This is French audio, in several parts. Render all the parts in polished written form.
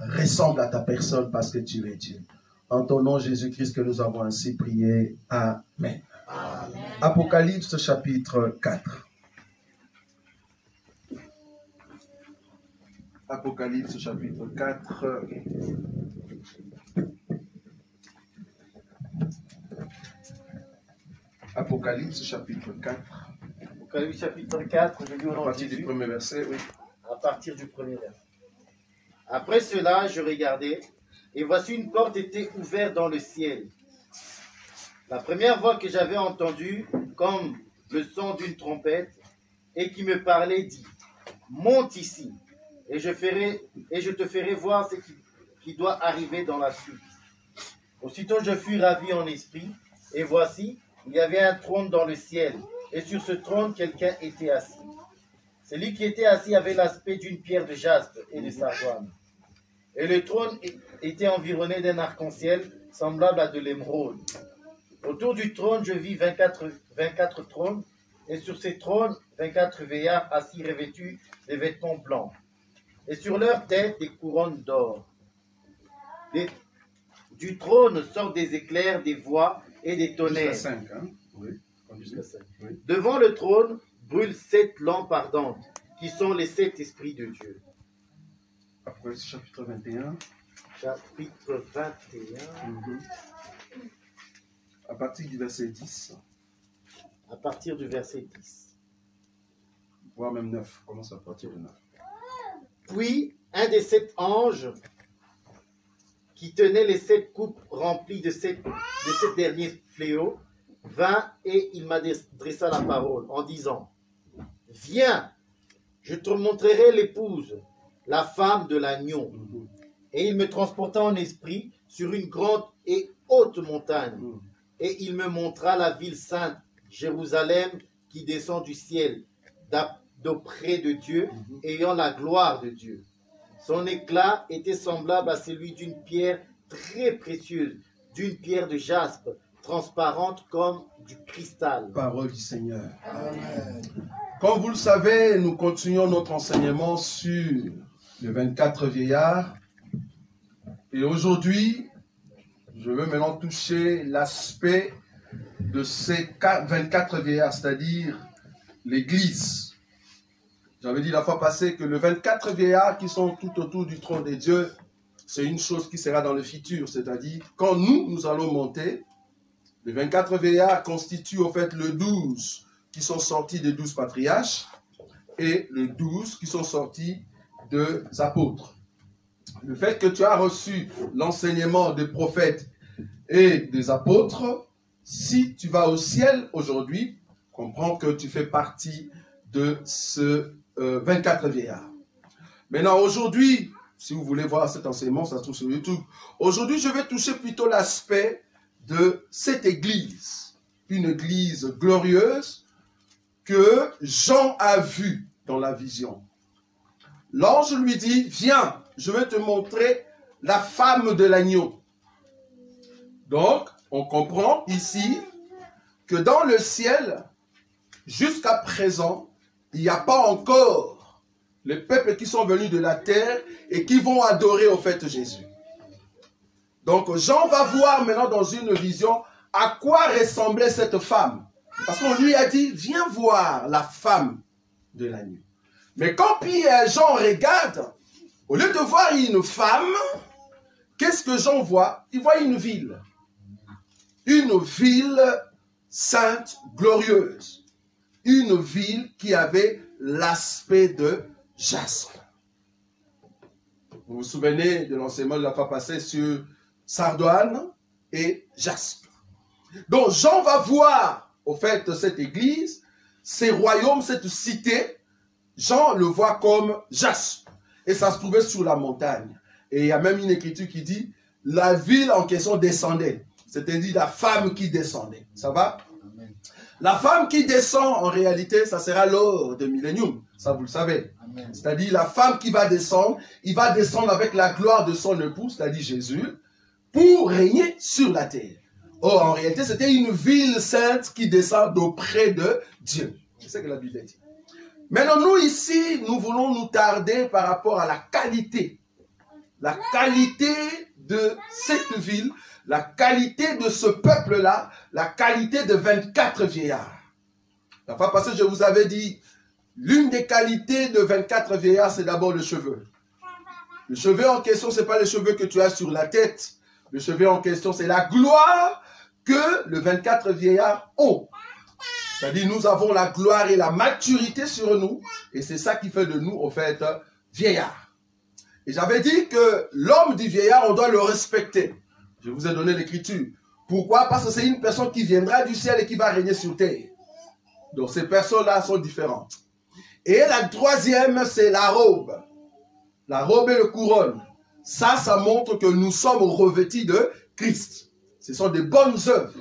ressemble à ta personne parce que tu es Dieu. En ton nom, Jésus-Christ, que nous avons ainsi prié. Amen. Amen. Apocalypse chapitre 4. Apocalypse chapitre 4. Apocalypse chapitre 4. Apocalypse chapitre 4, je lis au nom de Jésus. À partir du premier verset, oui. À partir du premier verset. Après cela, je regardais, et voici une porte était ouverte dans le ciel. La première voix que j'avais entendue, comme le son d'une trompette, et qui me parlait, dit, monte ici, et je te ferai voir ce qui doit arriver dans la suite. Aussitôt je fus ravi en esprit, et voici, il y avait un trône dans le ciel, et sur ce trône quelqu'un était assis. Celui qui était assis avait l'aspect d'une pierre de jaspe et de sardoine. Et le trône était environné d'un arc-en-ciel semblable à de l'émeraude. Autour du trône, je vis 24 trônes, et sur ces trônes, 24 vieillards assis revêtus des vêtements blancs. Et sur leurs têtes, des couronnes d'or. Du trône sortent des éclairs, des voix et des tonnerres. Jusqu'à 5, hein? Oui. Jusqu'à 5. Oui. Devant le trône brûlent 7 lampes ardentes, qui sont les 7 esprits de Dieu. Apocalypse chapitre 21. Chapitre 21. À partir du verset 10. À partir du verset 10. Voire même 9. Commence à partir de 9. Puis, un des 7 anges qui tenait les 7 coupes remplies de 7 derniers fléaux vint et il m'adressa la parole en disant, « Viens, je te montrerai l'épouse, la femme de l'agneau. » Et il me transporta en esprit sur une grande et haute montagne. Et il me montra la ville sainte, Jérusalem, qui descend du ciel, d'auprès de Dieu, ayant la gloire de Dieu. Son éclat était semblable à celui d'une pierre très précieuse, d'une pierre de jaspe, transparente comme du cristal. Parole du Seigneur. Amen. Comme vous le savez, nous continuons notre enseignement sur les 24 vieillards. Et aujourd'hui, je veux maintenant toucher l'aspect de ces 24 vieillards, c'est-à-dire l'Église. J'avais dit la fois passée que les 24 vieillards qui sont tout autour du trône de Dieu, c'est une chose qui sera dans le futur, c'est-à-dire quand nous allons monter, les 24 vieillards constituent au fait le 12 qui sont sortis des 12 patriarches et le 12 qui sont sortis des apôtres. Le fait que tu as reçu l'enseignement des prophètes et des apôtres, si tu vas au ciel aujourd'hui, comprends que tu fais partie de ce 24 vieillards. Maintenant, aujourd'hui, si vous voulez voir cet enseignement, ça se trouve sur YouTube. Aujourd'hui, je vais toucher plutôt l'aspect de cette église. Une église glorieuse que Jean a vue dans la vision. L'ange lui dit, viens, je vais te montrer la femme de l'agneau. Donc, on comprend ici que dans le ciel, jusqu'à présent, il n'y a pas encore les peuples qui sont venus de la terre et qui vont adorer au fait Jésus. Donc Jean va voir maintenant dans une vision à quoi ressemblait cette femme. Parce qu'on lui a dit, viens voir la femme de l'agneau. Mais quand Jean regarde, au lieu de voir une femme, qu'est-ce que Jean voit? Il voit une ville. Une ville sainte, glorieuse. Une ville qui avait l'aspect de jaspe. Vous vous souvenez de l'enseignement de la fois passée sur sardoine et jaspe. Donc Jean va voir, au fait, cette église, ces royaumes, cette cité, Jean le voit comme jaspe. Et ça se trouvait sur la montagne. Et il y a même une écriture qui dit, la ville en question descendait. C'est-à-dire la femme qui descendait. Ça va? Amen. La femme qui descend, en réalité, ça sera lors de millénium. Ça, vous le savez. C'est-à-dire la femme qui va descendre, il va descendre avec la gloire de son époux, c'est-à-dire Jésus, pour régner sur la terre. Or, en réalité, c'était une ville sainte qui descend d'auprès de Dieu. C'est ce que la Bible dit. Maintenant, nous ici, nous voulons nous tarder par rapport à la qualité la qualité de cette ville, la qualité de ce peuple-là, la qualité de 24 vieillards. La fois passée, je vous avais dit, l'une des qualités de 24 vieillards, c'est d'abord le cheveu. Le cheveu en question, ce n'est pas le cheveu que tu as sur la tête. Le cheveu en question, c'est la gloire que le 24 vieillards ont. C'est-à-dire, nous avons la gloire et la maturité sur nous, et c'est ça qui fait de nous, en fait, vieillards. Et j'avais dit que l'homme du vieillard, on doit le respecter. Je vous ai donné l'écriture. Pourquoi? Parce que c'est une personne qui viendra du ciel et qui va régner sur terre. Donc, ces personnes-là sont différentes. Et la troisième, c'est la robe. La robe et le couronne. Ça montre que nous sommes revêtis de Christ. Ce sont des bonnes œuvres.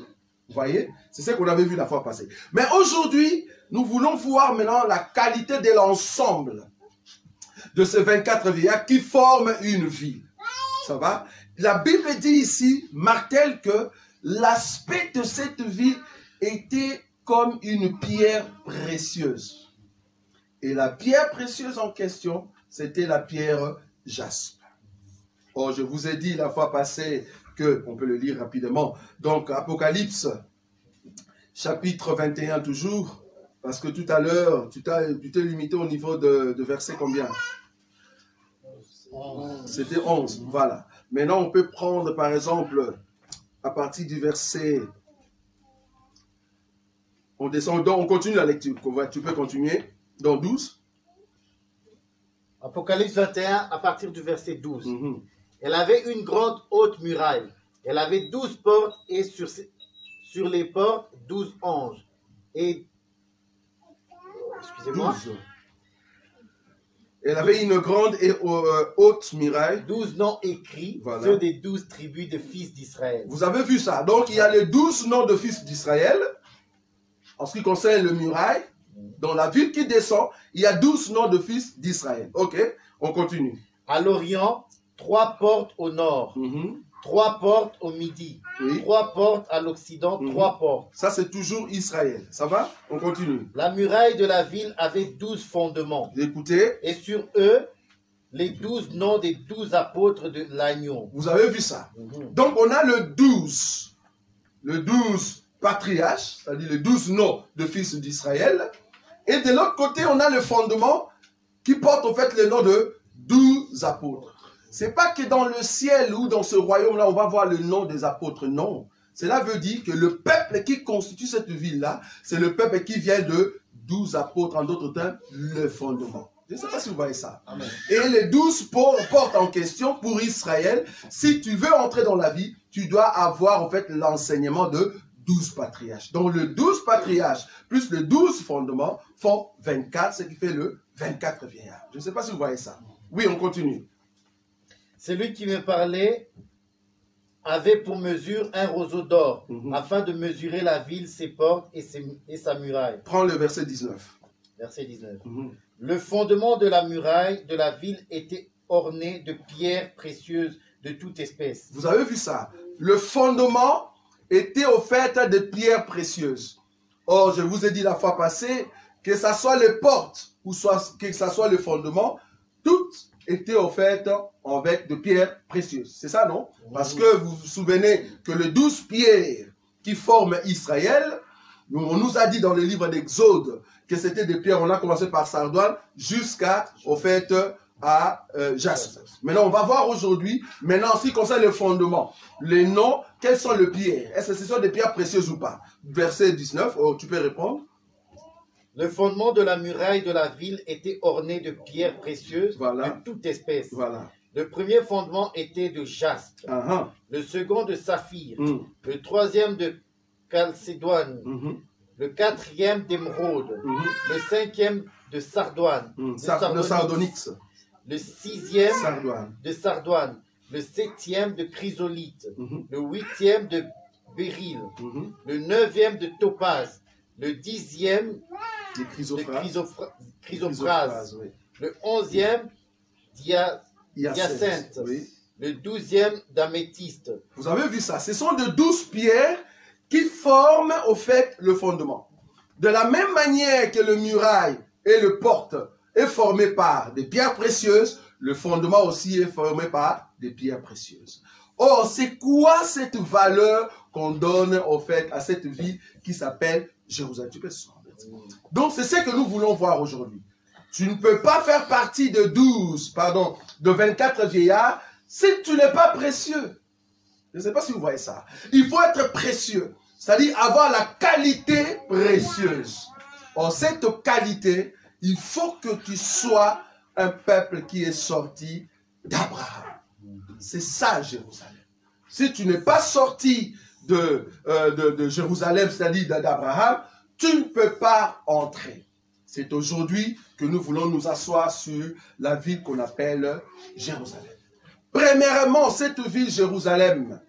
Vous voyez? C'est ce qu'on avait vu la fois passée. Mais aujourd'hui, nous voulons voir maintenant la qualité de l'ensemble de ces 24 vieillards qui forment une ville. Ça va? La Bible dit ici, martèle que l'aspect de cette ville était comme une pierre précieuse. Et la pierre précieuse en question, c'était la pierre jaspe. Or, je vous ai dit la fois passée que, on peut le lire rapidement, donc Apocalypse, chapitre 21 toujours, parce que tout à l'heure, tu t'es limité au niveau de verset combien? C'était 11, voilà. Maintenant, on peut prendre par exemple, à partir du verset, on descend, donc on continue la lecture, tu peux continuer, dans 12. Apocalypse 21, à partir du verset 12. Elle avait une grande haute muraille. Elle avait 12 portes et sur les portes 12 anges. Et, excusez-moi. Elle avait une grande et haute muraille. 12 noms écrits, voilà. Ceux des 12 tribus de fils d'Israël. Vous avez vu ça. Donc il y a les 12 noms de fils d'Israël. En ce qui concerne le muraille, dans la ville qui descend, il y a 12 noms de fils d'Israël. Ok, on continue. À l'Orient, 3 portes au nord, 3 portes au midi, 3 portes à l'Occident, 3 portes. Ça, c'est toujours Israël. Ça va? On continue. La muraille de la ville avait 12 fondements. Écoutez. Et sur eux, les 12 noms des 12 apôtres de l'agneau. Vous avez vu ça? Donc, on a le 12 patriarches, c'est-à-dire les 12 noms de fils d'Israël. Et de l'autre côté, on a le fondement qui porte en fait le nom de 12 apôtres. C'est pas que dans le ciel ou dans ce royaume-là, on va voir le nom des apôtres, non. Cela veut dire que le peuple qui constitue cette ville-là, c'est le peuple qui vient de 12 apôtres, en d'autres termes, le fondement. Je ne sais pas si vous voyez ça. Amen. Et les 12 portes en question pour Israël, si tu veux entrer dans la vie, tu dois avoir en fait l'enseignement de 12 patriarches. Donc le 12 patriarches plus le 12 fondements font 24, ce qui fait le 24 vieillards. Je ne sais pas si vous voyez ça. Oui, on continue. Celui qui me parlait avait pour mesure un roseau d'or, afin de mesurer la ville, ses portes et sa muraille. Prends le verset 19. Verset 19. Le fondement de la muraille de la ville était orné de pierres précieuses de toute espèce. Vous avez vu ça? Le fondement était au fait de pierres précieuses. Or, je vous ai dit la fois passée, que ce soit les portes ou que ce soit le fondement, toutes étaient au fait avec de pierres précieuses. C'est ça, non? Parce que vous vous souvenez que les 12 pierres qui forment Israël, on nous a dit dans le livre d'Exode que c'était des pierres, on a commencé par sardoine jusqu'à, au fait, à jaspe. Maintenant, on va voir aujourd'hui, maintenant, en ce qui concerne le fondement, les noms, quelles sont les pierres? Est-ce que ce sont des pierres précieuses ou pas? Verset 19, tu peux répondre. Le fondement de la muraille de la ville était orné de pierres précieuses de toute espèce. Le premier fondement était de jaspe, le second de saphir, le troisième de chalcédoine, le quatrième d'émeraude, le cinquième de sardoine, de sardonyx, le sixième de sardoine, le septième de chrysolite, le huitième de béryl, le neuvième de topaz, le dixième de chrysoprase, le onzième d'hyacinthe, le 12e d'améthyste. Vous avez vu ça? Ce sont de 12 pierres qui forment au fait le fondement. De la même manière que le muraille et le porte est formé par des pierres précieuses, le fondement aussi est formé par des pierres précieuses. Or, c'est quoi cette valeur qu'on donne au fait à cette ville qui s'appelle Jérusalem? Tu peux se rendre. Donc, c'est ce que nous voulons voir aujourd'hui. Tu ne peux pas faire partie de 24 vieillards si tu n'es pas précieux. Je ne sais pas si vous voyez ça. Il faut être précieux, c'est-à-dire avoir la qualité précieuse. Or, cette qualité, il faut que tu sois un peuple qui est sorti d'Abraham. C'est ça, Jérusalem. Si tu n'es pas sorti de Jérusalem, c'est-à-dire d'Abraham, tu ne peux pas entrer. C'est aujourd'hui que nous voulons nous asseoir sur la ville qu'on appelle Jérusalem. Premièrement, cette ville Jérusalem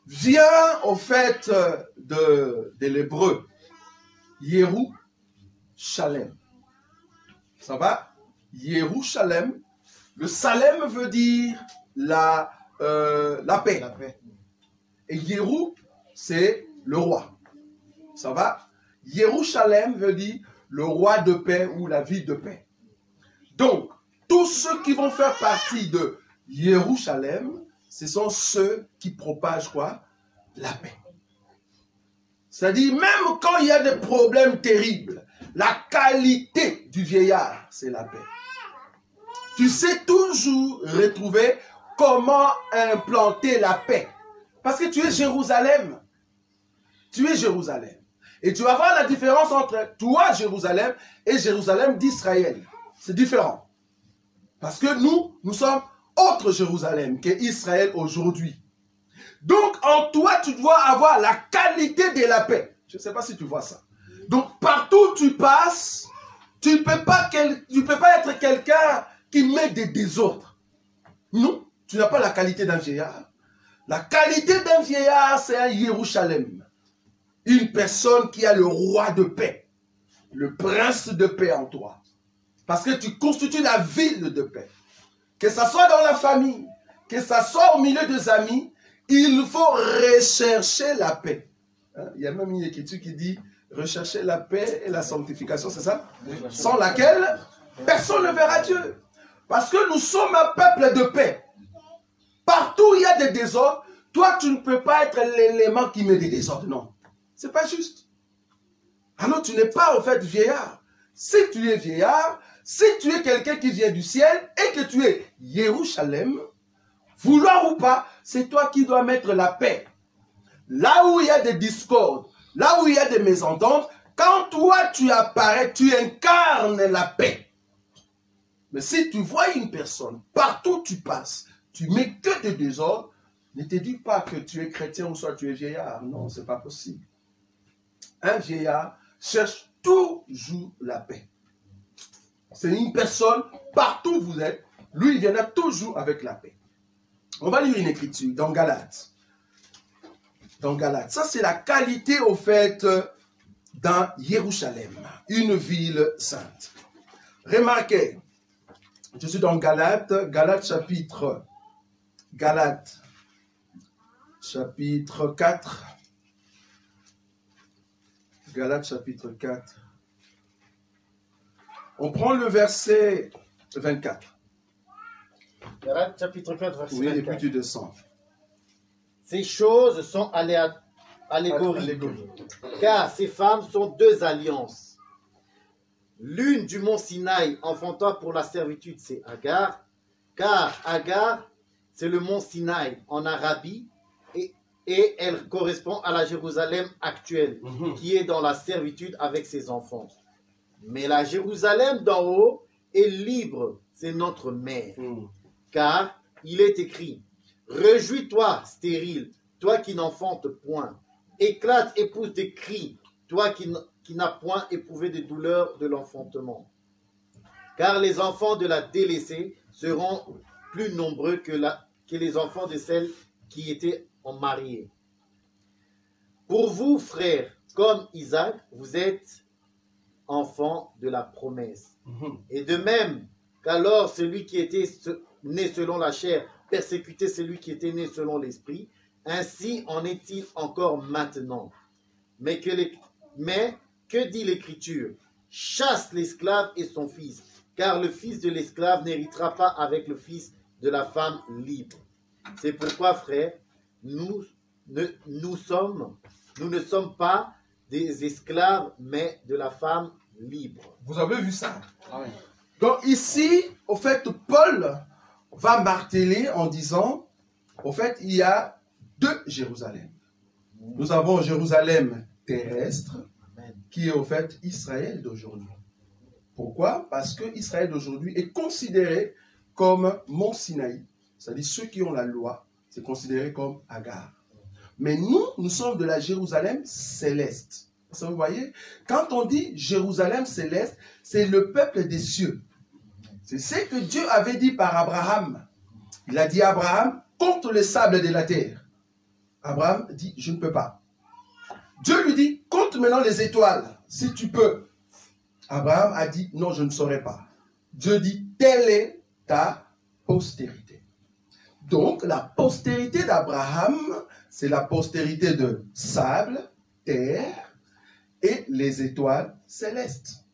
vient au fait de l'hébreu Yerushalem. Ça va? Yerushalem. Le Salem veut dire la paix. Et Yeru, c'est le roi. Ça va? Yerushalem veut dire le roi de paix ou la ville de paix. Donc, tous ceux qui vont faire partie de Yerushalem, ce sont ceux qui propagent quoi? La paix. C'est-à-dire, même quand il y a des problèmes terribles, la qualité du vieillard, c'est la paix. Tu sais toujours retrouver comment implanter la paix. Parce que tu es Jérusalem. Tu es Jérusalem. Et tu vas voir la différence entre toi, Jérusalem, et Jérusalem d'Israël. C'est différent. Parce que nous sommes autre Jérusalem qu'Israël aujourd'hui. Donc, en toi, tu dois avoir la qualité de la paix. Je ne sais pas si tu vois ça. Donc, partout où tu passes, tu ne peux pas être quelqu'un qui met des désordres. Non, tu n'as pas la qualité d'un vieillard. La qualité d'un vieillard, c'est un Yerushalem. Une personne qui a le roi de paix, le prince de paix en toi. Parce que tu constitues la ville de paix. Que ça soit dans la famille, que ça soit au milieu des amis, il faut rechercher la paix. Il y a même une écriture qui dit rechercher la paix et la sanctification, c'est ça? Sans laquelle personne ne verra Dieu. Parce que nous sommes un peuple de paix. Partout où il y a des désordres, toi tu ne peux pas être l'élément qui met des désordres, non. C'est pas juste. Alors tu n'es pas au fait vieillard. Si tu es vieillard, si tu es quelqu'un qui vient du ciel et que tu es Yerushalem, vouloir ou pas, c'est toi qui dois mettre la paix. Là où il y a des discordes, là où il y a des mésententes, quand toi tu apparais, tu incarnes la paix. Mais si tu vois une personne, partout où tu passes, tu mets que des désordres, ne te dis pas que tu es chrétien ou soit tu es vieillard. Non, ce n'est pas possible. Un vieillard cherche toujours la paix. C'est une personne, partout où vous êtes, lui, il viendra toujours avec la paix. On va lire une écriture dans Galates. Dans Galates. Ça, c'est la qualité, au fait, dans Yerushalem, une ville sainte. Remarquez, je suis dans Galates chapitre 4. Galates chapitre 4. On prend le verset 24. Galates chapitre 4, verset 24. Oui, et puis tu descends. Ces choses sont allégoriques, car ces femmes sont deux alliances. L'une du mont Sinaï enfantant pour la servitude, c'est Agar, car Agar, c'est le mont Sinaï en Arabie, et elle correspond à la Jérusalem actuelle, qui est dans la servitude avec ses enfants. Mais la Jérusalem d'en haut est libre, c'est notre mère. Car il est écrit, réjouis-toi, stérile, toi qui n'enfantes point. Éclate, épouse des cris, toi qui n'as point éprouvé des douleurs de l'enfantement. Car les enfants de la délaissée seront plus nombreux que les enfants de celles qui étaient mariées. Pour vous, frères, comme Isaac, vous êtes enfants de la promesse. Et de même qu'alors celui qui était né selon la chair persécutait celui qui était né selon l'esprit, ainsi en est-il encore maintenant. Mais que dit l'Écriture? Chasse l'esclave et son fils, car le fils de l'esclave n'héritera pas avec le fils de la femme libre. C'est pourquoi, frères, nous ne sommes pas des esclaves, mais de la femme libre. Vous avez vu ça? Donc ici, au fait, Paul va marteler en disant, au fait, il y a deux Jérusalem. Nous avons Jérusalem terrestre, qui est au fait Israël d'aujourd'hui. Pourquoi? Parce que Israël d'aujourd'hui est considéré comme Mont Sinaï, c'est-à-dire ceux qui ont la loi, c'est considéré comme Agar. Mais nous sommes de la Jérusalem céleste. Ça, vous voyez? Quand on dit Jérusalem céleste, c'est le peuple des cieux. C'est ce que Dieu avait dit par Abraham. Il a dit à Abraham, compte le sable de la terre. Abraham dit, je ne peux pas. Dieu lui dit, compte maintenant les étoiles, si tu peux. Abraham a dit, non, je ne saurais pas. Dieu dit, telle est ta postérité. Donc, la postérité d'Abraham, c'est la postérité de sable, terre et les étoiles célestes.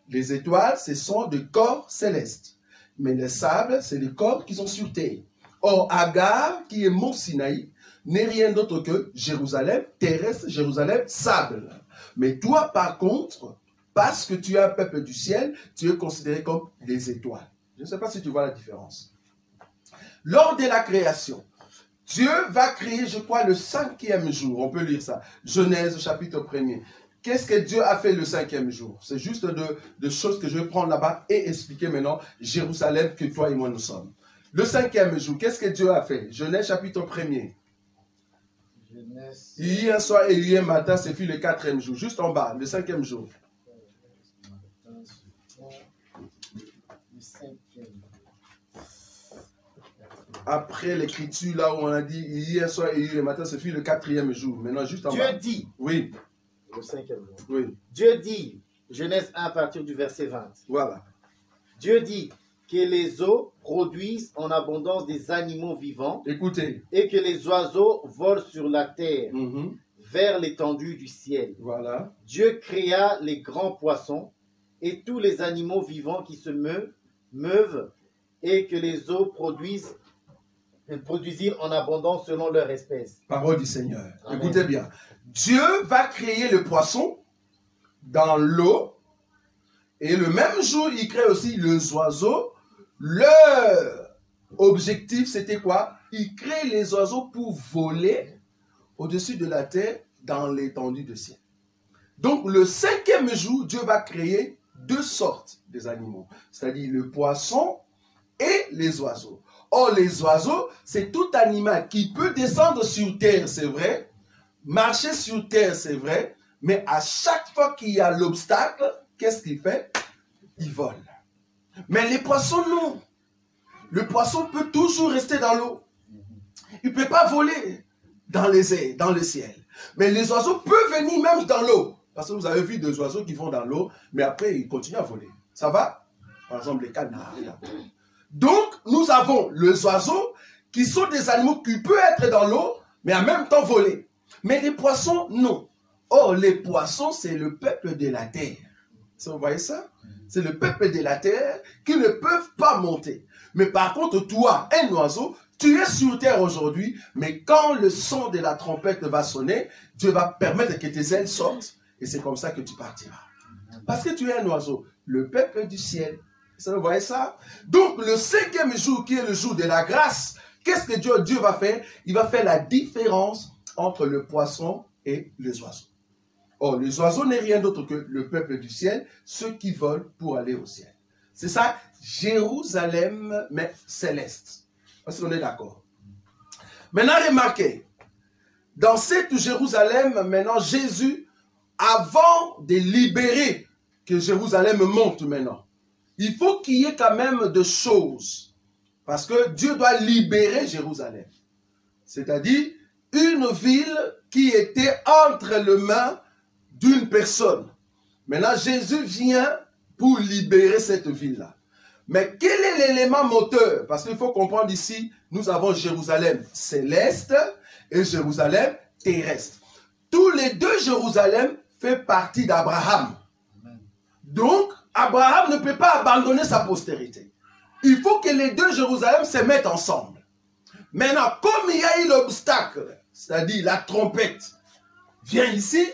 Les étoiles, ce sont des corps célestes. Mais le sable, c'est les corps qui sont sur terre. Or, Agar, qui est Mont Sinaï, n'est rien d'autre que Jérusalem terrestre, Jérusalem sable. Mais toi, par contre, parce que tu es un peuple du ciel, tu es considéré comme des étoiles. Je ne sais pas si tu vois la différence. Lors de la création, Dieu va créer, je crois, le 5e jour. On peut lire ça. Genèse, chapitre 1er. Qu'est-ce que Dieu a fait le 5e jour? C'est juste de choses que je vais prendre là-bas et expliquer maintenant Jérusalem que toi et moi nous sommes. Le 5e jour, qu'est-ce que Dieu a fait? Genèse, chapitre 1er. Il y a un soir et il y a un matin, c'est puis le 4e jour. Juste en bas, le 5e jour. Après l'écriture, là où on a dit hier soir et hier matin, c'est puis le 4e jour. Maintenant, juste en bas. Dieu dit. Oui. Le 5e jour. Oui. Dieu dit, Genèse 1 à partir du verset 20. Voilà. Dieu dit que les eaux produisent en abondance des animaux vivants. Écoutez. Et que les oiseaux volent sur la terre vers l'étendue du ciel. Voilà. Dieu créa les grands poissons et tous les animaux vivants qui se meuvent et que les eaux produisirent en abondance selon leur espèce. Parole du Seigneur. Amen. Écoutez bien. Dieu va créer le poisson dans l'eau et le même jour, il crée aussi les oiseaux. Leur objectif, c'était quoi? Il crée les oiseaux pour voler au-dessus de la terre dans l'étendue du ciel. Donc, le 5e jour, Dieu va créer deux sortes des animaux, c'est-à-dire le poisson et les oiseaux. Or, les oiseaux, c'est tout animal qui peut descendre sur terre, c'est vrai, marcher sur terre, c'est vrai, mais à chaque fois qu'il y a l'obstacle, qu'est-ce qu'il fait? Il vole. Mais les poissons, non. Le poisson peut toujours rester dans l'eau. Il ne peut pas voler dans les airs, dans le ciel. Mais les oiseaux peuvent venir même dans l'eau. Parce que vous avez vu des oiseaux qui vont dans l'eau, mais après, ils continuent à voler. Ça va? Par exemple, les canards. Donc, nous avons les oiseaux qui sont des animaux qui peuvent être dans l'eau, mais en même temps voler. Mais les poissons, non. Or, les poissons, c'est le peuple de la terre. Vous voyez ça? C'est le peuple de la terre qui ne peuvent pas monter. Mais par contre, toi, un oiseau, tu es sur terre aujourd'hui, mais quand le son de la trompette va sonner, Dieu va permettre que tes ailes sortent, et c'est comme ça que tu partiras. Parce que tu es un oiseau, le peuple du ciel. Vous voyez ça? Donc, le 5e jour, qui est le jour de la grâce, qu'est-ce que Dieu va faire? Il va faire la différence entre le poisson et les oiseaux. Or, les oiseaux n'est rien d'autre que le peuple du ciel, ceux qui volent pour aller au ciel. C'est ça, Jérusalem, mais céleste. Est-ce qu'on est d'accord? Maintenant, remarquez, dans cette Jérusalem, maintenant, Jésus, avant de libérer que Jérusalem monte maintenant, il faut qu'il y ait quand même des choses. Parce que Dieu doit libérer Jérusalem. C'est-à-dire, une ville qui était entre les mains d'une personne. Maintenant, Jésus vient pour libérer cette ville-là. Mais quel est l'élément moteur? Parce qu'il faut comprendre ici, nous avons Jérusalem céleste et Jérusalem terrestre. Tous les deux Jérusalem font partie d'Abraham. Donc, Abraham ne peut pas abandonner sa postérité. Il faut que les deux Jérusalem se mettent ensemble. Maintenant, comme il y a eu l'obstacle, c'est-à-dire la trompette, vient ici,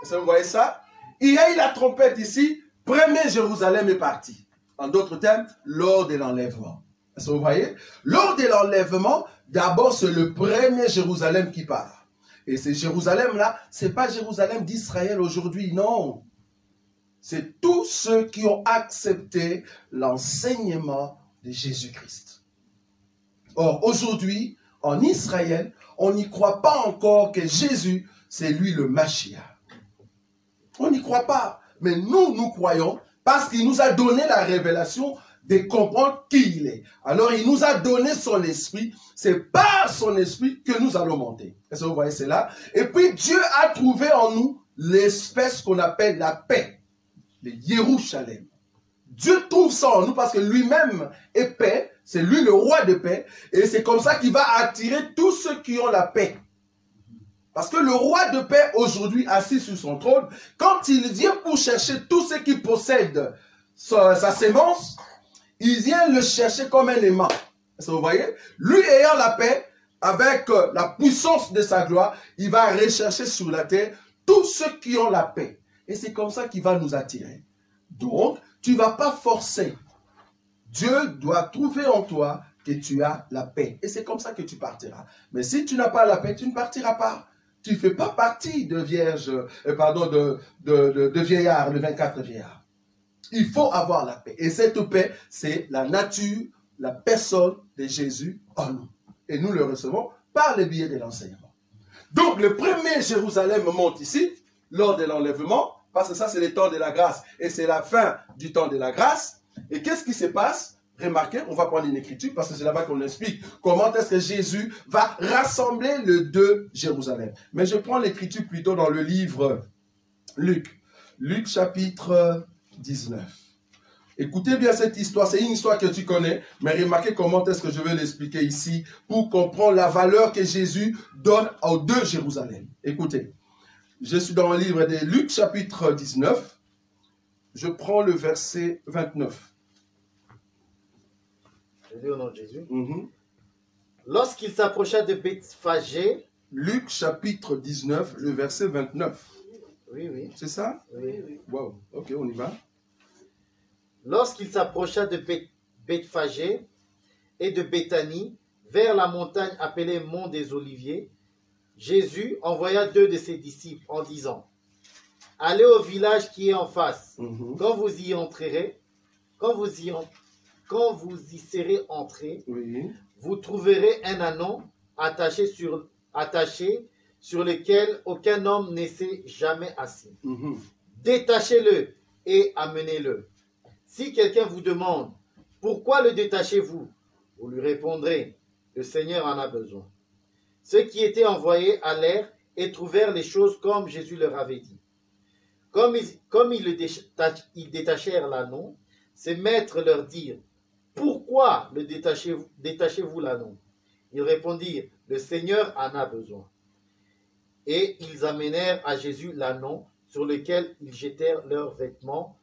vous voyez ça? Il y a eu la trompette ici, premier Jérusalem est parti. En d'autres termes, lors de l'enlèvement. Vous voyez? Lors de l'enlèvement, d'abord c'est le premier Jérusalem qui part. Et ce Jérusalem-là, ce n'est pas Jérusalem d'Israël aujourd'hui, non. C'est tous ceux qui ont accepté l'enseignement de Jésus-Christ. Or, aujourd'hui, en Israël, on n'y croit pas encore que Jésus, c'est lui le Mashiach. On n'y croit pas. Mais nous, nous croyons parce qu'il nous a donné la révélation de comprendre qui il est. Alors, il nous a donné son esprit. C'est par son esprit que nous allons monter. Est-ce que vous voyez cela? Et puis, Dieu a trouvé en nous l'espèce qu'on appelle la paix, le Yerushalem. Dieu trouve ça en nous parce que lui-même est paix. C'est lui le roi de paix. Et c'est comme ça qu'il va attirer tous ceux qui ont la paix. Parce que le roi de paix, aujourd'hui, assis sur son trône, quand il vient pour chercher tous ceux qui possèdent sa sémence, il vient le chercher comme un aimant. Est-ce que vous voyez? Lui ayant la paix, avec la puissance de sa gloire, il va rechercher sur la terre tous ceux qui ont la paix. Et c'est comme ça qu'il va nous attirer. Donc, tu ne vas pas forcer. Dieu doit trouver en toi que tu as la paix. Et c'est comme ça que tu partiras. Mais si tu n'as pas la paix, tu ne partiras pas. Tu ne fais pas partie de vieillards, le 24 vieillards. Il faut avoir la paix. Et cette paix, c'est la nature, la personne de Jésus en nous. Et nous le recevons par le biais de l'enseignement. Donc, le premier Jérusalem monte ici, lors de l'enlèvement, parce que ça, c'est le temps de la grâce. Et c'est la fin du temps de la grâce. Et qu'est-ce qui se passe? Remarquez, on va prendre une écriture, parce que c'est là-bas qu'on explique comment est-ce que Jésus va rassembler les deux Jérusalem. Mais je prends l'écriture plutôt dans le livre Luc. Luc chapitre 19. Écoutez bien cette histoire, c'est une histoire que tu connais, mais remarquez comment est-ce que je vais l'expliquer ici pour comprendre la valeur que Jésus donne aux deux Jérusalem. Écoutez, je suis dans le livre de Luc chapitre 19, je prends le verset 29. Je lis au nom de Jésus. Lorsqu'il s'approcha de Bethphagée, Luc chapitre 19, le verset 29. Oui. C'est ça? Oui. Wow, ok, on y va. Lorsqu'il s'approcha de Bethphagée et de Béthanie, vers la montagne appelée Mont des Oliviers, Jésus envoya deux de ses disciples en disant, « Allez au village qui est en face. Quand vous y entrerez, quand vous y serez entrés, vous trouverez un anon attaché sur lequel aucun homme ne s'est jamais assis. Détachez-le et amenez-le. Si quelqu'un vous demande, pourquoi le détachez-vous? Vous lui répondrez, le Seigneur en a besoin. Ceux qui étaient envoyés allèrent et trouvèrent les choses comme Jésus leur avait dit. Comme ils détachèrent l'anon, ses maîtres leur dirent, pourquoi le détachez-vous l'anon? Ils répondirent, le Seigneur en a besoin. Et ils amenèrent à Jésus l'anon sur lequel ils jetèrent leurs vêtements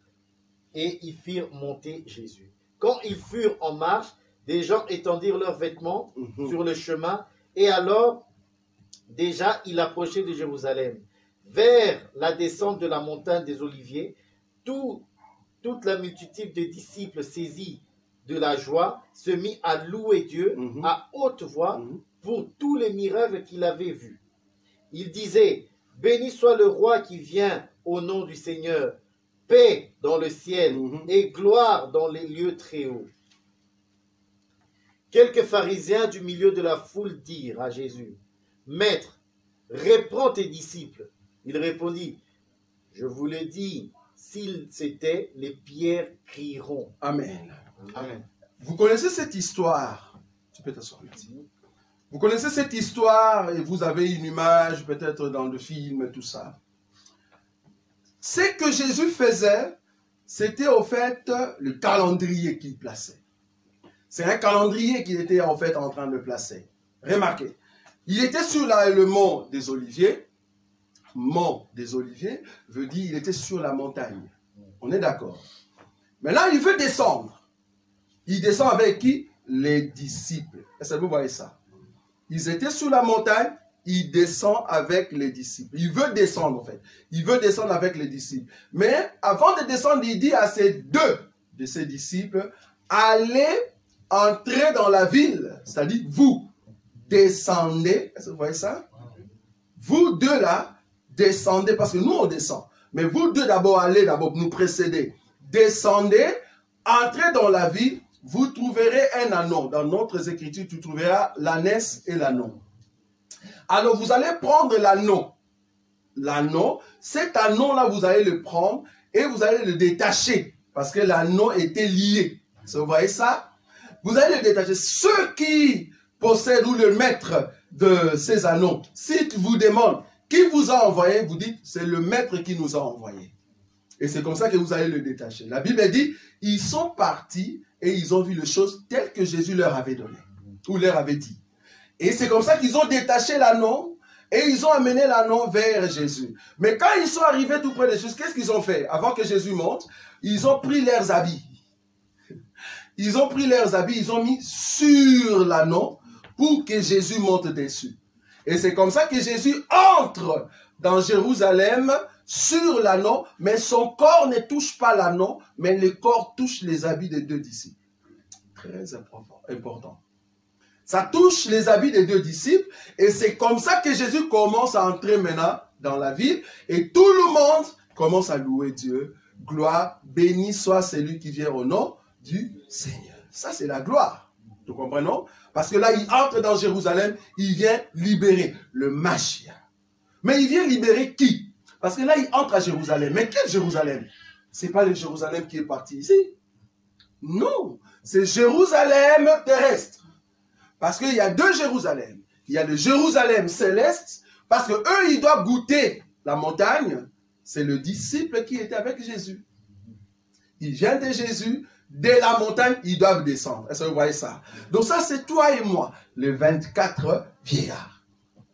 et y firent monter Jésus. Quand ils furent en marche, des gens étendirent leurs vêtements sur le chemin, et alors, déjà, il approchait de Jérusalem. Vers la descente de la montagne des Oliviers, toute la multitude de disciples saisis de la joie se mit à louer Dieu à haute voix pour tous les miracles qu'il avait vus. Il disait, béni soit le roi qui vient au nom du Seigneur, paix dans le ciel et gloire dans les lieux très hauts. Quelques pharisiens du milieu de la foule dirent à Jésus, Maître, reprends tes disciples. Il répondit, je vous le dis, s'ils s'étaient, les pierres crieront. Amen. Vous connaissez cette histoire? Tu peux t'asseoir. Vous connaissez cette histoire et vous avez une image peut-être dans le film, tout ça. Ce que Jésus faisait, c'était au fait le calendrier qu'il plaçait. C'est un calendrier qu'il était en fait en train de placer. Remarquez, il était sur le mont des Oliviers. Mont des Oliviers veut dire il était sur la montagne. On est d'accord. Maintenant, il veut descendre. Il descend avec qui? Les disciples. Est-ce que vous voyez ça? Ils étaient sur la montagne, il descend avec les disciples. Il veut descendre en fait. Il veut descendre avec les disciples. Mais avant de descendre, il dit à ces deux de ses disciples, allez entrer dans la ville. C'est-à-dire, vous descendez. Est-ce que vous voyez ça? Vous deux là, descendez, parce que nous on descend. Mais vous deux d'abord, allez d'abord nous précéder. Descendez, entrez dans la ville. Vous trouverez un anneau. Dans notre écriture, tu trouveras l'ânesse et l'anneau. Alors, vous allez prendre l'anneau. L'anneau, cet anneau-là, vous allez le prendre et vous allez le détacher. Parce que l'anneau était lié. Vous voyez ça? Vous allez le détacher. Ceux qui possèdent ou le maître de ces anneaux, s'il vous demande qui vous a envoyé, vous dites, c'est le maître qui nous a envoyé. Et c'est comme ça que vous allez le détacher. La Bible dit, ils sont partis et ils ont vu les choses telles que Jésus leur avait données, ou leur avait dit. Et c'est comme ça qu'ils ont détaché l'anneau et ils ont amené l'anneau vers Jésus. Mais quand ils sont arrivés tout près de Jésus, qu'est-ce qu'ils ont fait? Avant que Jésus monte, ils ont pris leurs habits. Ils ont pris leurs habits, ils ont mis sur l'anneau pour que Jésus monte dessus. Et c'est comme ça que Jésus entre dans Jérusalem sur l'anneau, mais son corps ne touche pas l'anneau, mais le corps touche les habits des deux disciples. Très important. Ça touche les habits des deux disciples, et c'est comme ça que Jésus commence à entrer maintenant dans la ville, et tout le monde commence à louer Dieu. Gloire, béni soit celui qui vient au nom du Seigneur. Ça, c'est la gloire. Nous comprenons? Parce que là, il entre dans Jérusalem, il vient libérer le Mashiach. Mais il vient libérer qui? Parce que là, il entre à Jérusalem. Mais quel Jérusalem? Ce n'est pas le Jérusalem qui est parti ici. Non, c'est Jérusalem terrestre. Parce qu'il y a deux Jérusalem. Il y a le Jérusalem céleste, parce qu'eux, ils doivent goûter la montagne. C'est le disciple qui était avec Jésus. Il vient de Jésus. Dès la montagne, ils doivent descendre. Est-ce que vous voyez ça? Donc ça, c'est toi et moi, les 24 vieillards.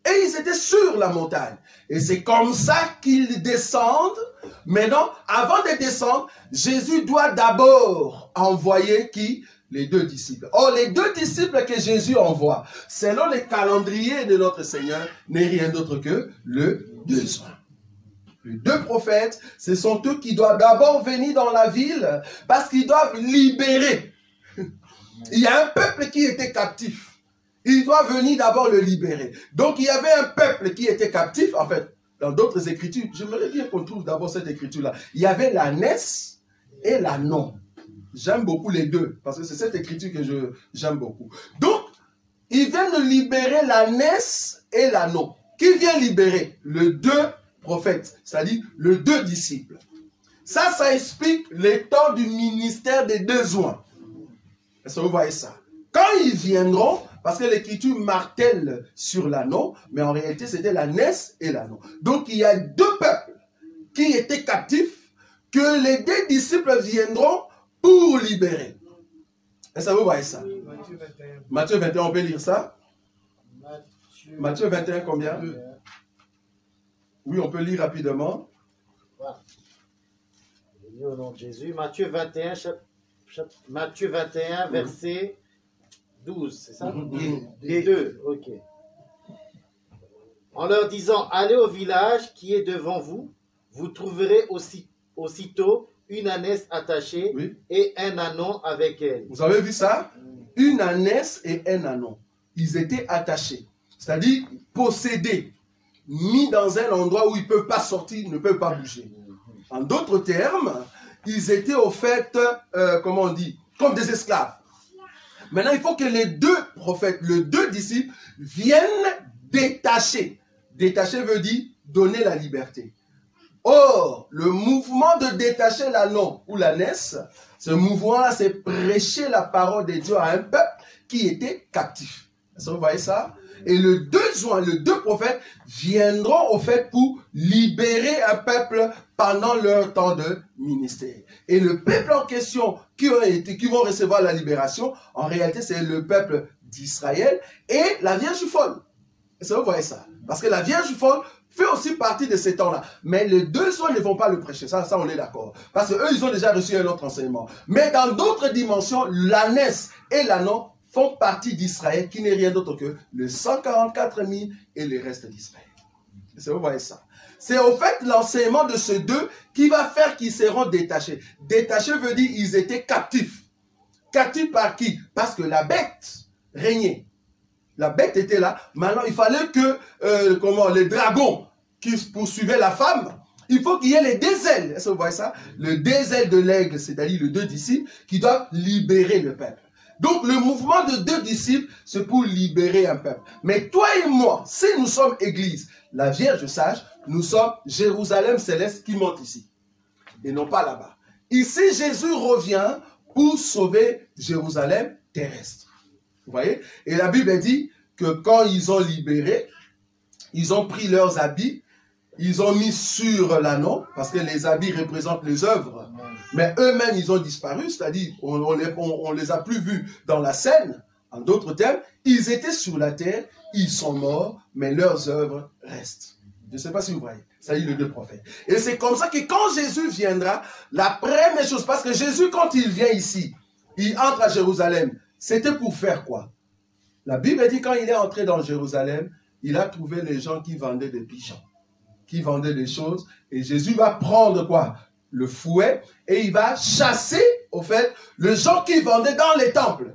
Et ils étaient sur la montagne. Et c'est comme ça qu'ils descendent. Maintenant, avant de descendre, Jésus doit d'abord envoyer qui? Les deux disciples. Or, les deux disciples que Jésus envoie, selon le calendrier de notre Seigneur, n'est rien d'autre que le besoin. Les deux prophètes, ce sont eux qui doivent d'abord venir dans la ville parce qu'ils doivent libérer. Il y a un peuple qui était captif. Il doit venir d'abord le libérer. Donc, il y avait un peuple qui était captif. En fait, dans d'autres écritures, j'aimerais bien qu'on trouve d'abord cette écriture-là. Il y avait l'ânesse et l'anneau. J'aime beaucoup les deux, parce que c'est cette écriture que j'aime beaucoup. Donc, ils viennent libérer l'ânesse et l'anneau. Qui vient libérer? Les deux prophètes, c'est-à-dire les deux disciples. Ça explique le temps du ministère des deux oins. Est-ce que vous voyez ça? Quand ils viendront, parce que l'écriture martèle sur l'anneau, mais en réalité, c'était l'ânesse et l'anneau. Donc, il y a deux peuples qui étaient captifs, que les deux disciples viendront pour libérer. Est-ce que vous voyez ça? Matthieu 21, on peut lire ça? Matthieu 21, combien? Oui, on peut lire rapidement. Au nom de Jésus. Matthieu 21, Matthieu 21 verset 12, c'est ça? Les deux, ok. En leur disant, allez au village qui est devant vous, vous trouverez aussitôt une ânesse attachée et un anneau avec elle. Vous avez vu ça? Une ânesse et un anneau. Ils étaient attachés. C'est-à-dire possédés. Mis dans un endroit où ils ne peuvent pas sortir, ne peuvent pas bouger. En d'autres termes, ils étaient au fait, comment on dit, comme des esclaves. Maintenant, il faut que les deux prophètes, les deux disciples, viennent détacher. Détacher veut dire donner la liberté. Or, le mouvement de détacher l'anneau ou l'ânesse, ce mouvement-là, c'est prêcher la parole de Dieu à un peuple qui était captif. Est-ce que vous voyez ça? Et les deux prophètes viendront au fait pour libérer un peuple pendant leur temps de ministère. Et le peuple en question qui vont recevoir la libération, en réalité, c'est le peuple d'Israël et la Vierge folle. Est-ce que vous voyez ça? Parce que la Vierge folle fait aussi partie de ces temps-là. Mais les deux soins ne vont pas le prêcher. Ça on est d'accord. Parce qu'eux, ils ont déjà reçu un autre enseignement. Mais dans d'autres dimensions, l'ânesse et l'ânon font partie d'Israël, qui n'est rien d'autre que le 144 000 et le reste d'Israël. Vous voyez ça. C'est au fait l'enseignement de ces deux qui va faire qu'ils seront détachés. Détachés veut dire ils étaient captifs. Captifs par qui? Parce que la bête régnait. La bête était là. Maintenant, il fallait que les dragons qui poursuivaient la femme, il faut qu'il y ait les deux ailes. Est-ce que vous voyez ça? Le deux ailes de l'aigle, c'est-à-dire les deux disciples, qui doivent libérer le peuple. Donc, le mouvement de deux disciples, c'est pour libérer un peuple. Mais toi et moi, si nous sommes Église, la Vierge sage, nous sommes Jérusalem céleste qui monte ici. Et non pas là-bas. Ici, Jésus revient pour sauver Jérusalem terrestre. Vous voyez? Et la Bible dit que quand ils ont libéré, ils ont pris leurs habits, ils ont mis sur l'anneau, parce que les habits représentent les œuvres. Mais eux-mêmes, ils ont disparu, c'est-à-dire, on les a plus vus dans la scène. En d'autres termes, ils étaient sur la terre, ils sont morts, mais leurs œuvres restent. Je ne sais pas si vous voyez. Ça dit les deux prophètes. Et c'est comme ça que quand Jésus viendra, la première chose, parce que Jésus, quand il vient ici, il entre à Jérusalem, c'était pour faire quoi? La Bible dit quand il est entré dans Jérusalem, il a trouvé les gens qui vendaient des pigeons, qui vendaient des choses, et Jésus va prendre quoi? Le fouet, et il va chasser, au fait, les gens qui vendaient dans les temples.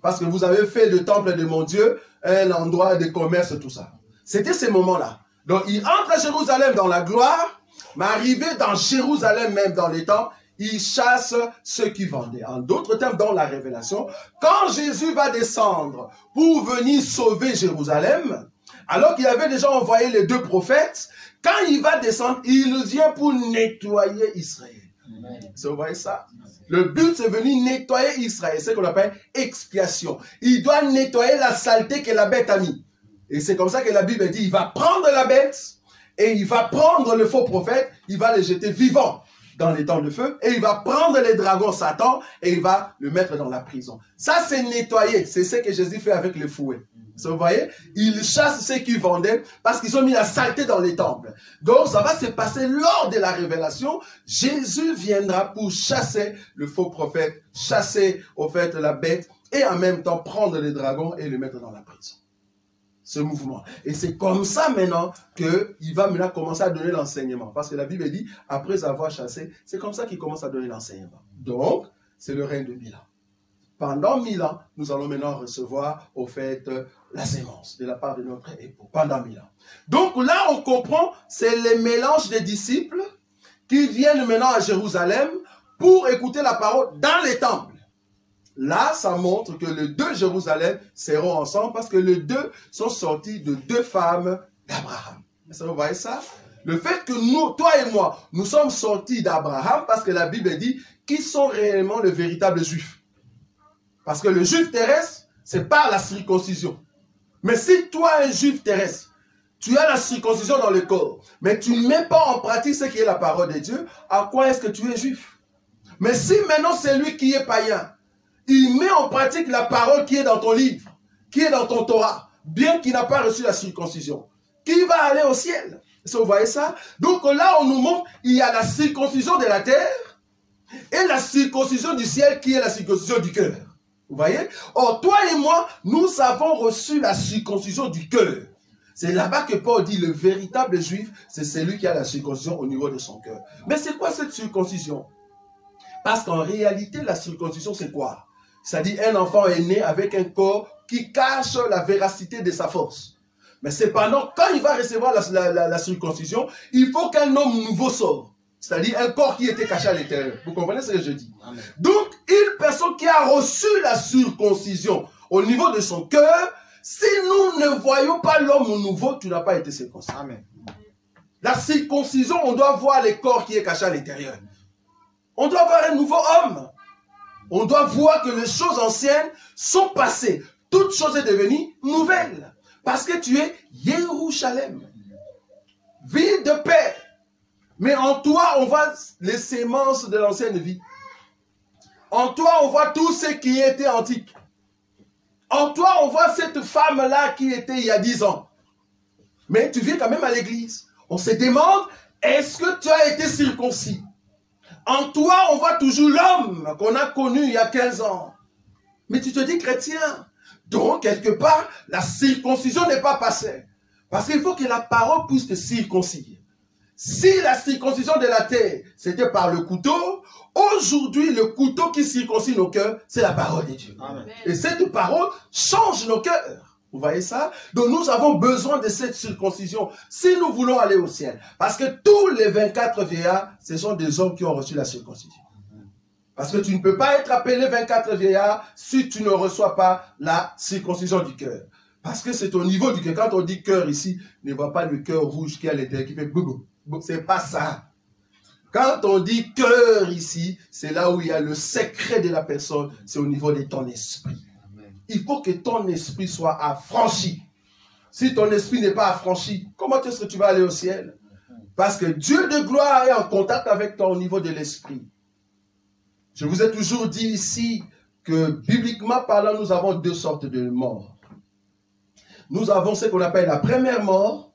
Parce que vous avez fait le temple de mon Dieu un endroit de commerce, tout ça. C'était ces moments-là. Donc, il entre à Jérusalem dans la gloire, mais arrivé dans Jérusalem même dans les temples, il chasse ceux qui vendaient. En d'autres termes, dans la révélation, quand Jésus va descendre pour venir sauver Jérusalem, alors qu'il avait déjà envoyé les deux prophètes, quand il va descendre, il vient pour nettoyer Israël. Vous voyez ça? Le but, c'est venir nettoyer Israël. C'est ce qu'on appelle expiation. Il doit nettoyer la saleté que la bête a mis. Et c'est comme ça que la Bible dit, il va prendre la bête et il va prendre le faux prophète, il va les jeter vivants dans les temps de feu, et il va prendre les dragons Satan et il va le mettre dans la prison. Ça, c'est nettoyer. C'est ce que Jésus fait avec le fouet. Vous voyez? Il chasse ceux qui vendaient parce qu'ils ont mis la saleté dans les temples. Donc, ça va se passer lors de la révélation. Jésus viendra pour chasser le faux prophète, chasser, au fait, la bête, et en même temps prendre les dragons et les mettre dans la prison. Ce mouvement. Et c'est comme ça maintenant qu'il va maintenant commencer à donner l'enseignement. Parce que la Bible dit, après avoir chassé, c'est comme ça qu'il commence à donner l'enseignement. Donc, c'est le règne de 1000 ans. Pendant 1000 ans, nous allons maintenant recevoir, au fait, la sémence de la part de notre époux. Pendant 1000 ans. Donc là, on comprend, c'est le mélange des disciples qui viennent maintenant à Jérusalem pour écouter la parole dans les temples. Là, ça montre que les deux Jérusalem seront ensemble parce que les deux sont sortis de deux femmes d'Abraham. Vous voyez ça? Le fait que nous, toi et moi, nous sommes sortis d'Abraham parce que la Bible dit qui sont réellement les véritables juifs. Parce que le juif terrestre, c'est par la circoncision. Mais si toi, un juif terrestre, tu as la circoncision dans le corps, mais tu ne mets pas en pratique ce qui est la parole de Dieu, à quoi est-ce que tu es juif? Mais si maintenant c'est lui qui est païen, il met en pratique la parole qui est dans ton livre, qui est dans ton Torah, bien qu'il n'a pas reçu la circoncision, qui va aller au ciel? Est-ce que vous voyez ça? Donc là, on nous montre, il y a la circoncision de la terre et la circoncision du ciel qui est la circoncision du cœur. Vous voyez? Or, toi et moi, nous avons reçu la circoncision du cœur. C'est là-bas que Paul dit, le véritable juif, c'est celui qui a la circoncision au niveau de son cœur. Mais c'est quoi cette circoncision? Parce qu'en réalité, la circoncision, c'est quoi? C'est-à-dire, un enfant est né avec un corps qui cache la véracité de sa force. Mais cependant, quand il va recevoir la circoncision, il faut qu'un homme nouveau sorte. C'est-à-dire un corps qui était caché à l'intérieur. Vous comprenez ce que je dis? Amen. Donc, une personne qui a reçu la circoncision au niveau de son cœur, si nous ne voyons pas l'homme nouveau, tu n'as pas été circoncis. Amen. La circoncision, on doit voir le corps qui est caché à l'intérieur. On doit voir un nouveau homme. On doit voir que les choses anciennes sont passées. Toute chose est devenue nouvelle. Parce que tu es Jérusalem. Ville de paix. Mais en toi, on voit les sémences de l'ancienne vie. En toi, on voit tout ce qui était antique. En toi, on voit cette femme-là qui était il y a 10 ans. Mais tu viens quand même à l'église. On se demande, est-ce que tu as été circoncis? En toi, on voit toujours l'homme qu'on a connu il y a 15 ans. Mais tu te dis chrétien. Donc, quelque part, la circoncision n'est pas passée. Parce qu'il faut que la parole puisse te circoncilier. Si la circoncision de la terre, c'était par le couteau, aujourd'hui, le couteau qui circoncie nos cœurs, c'est la parole de Dieu. Amen. Et cette parole change nos cœurs. Vous voyez ça? Donc nous avons besoin de cette circoncision si nous voulons aller au ciel. Parce que tous les 24 vieillards, ce sont des hommes qui ont reçu la circoncision. Parce que tu ne peux pas être appelé 24 vieillards si tu ne reçois pas la circoncision du cœur. Parce que c'est au niveau du cœur. Quand on dit cœur ici, ne voit pas le cœur rouge qui est à l'intérieur, qui fait boum. C'est pas ça. Quand on dit cœur ici, c'est là où il y a le secret de la personne, c'est au niveau de ton esprit. Il faut que ton esprit soit affranchi. Si ton esprit n'est pas affranchi, comment est-ce que tu vas aller au ciel? Parce que Dieu de gloire est en contact avec toi au niveau de l'esprit. Je vous ai toujours dit ici que bibliquement parlant, nous avons deux sortes de morts. Nous avons ce qu'on appelle la première mort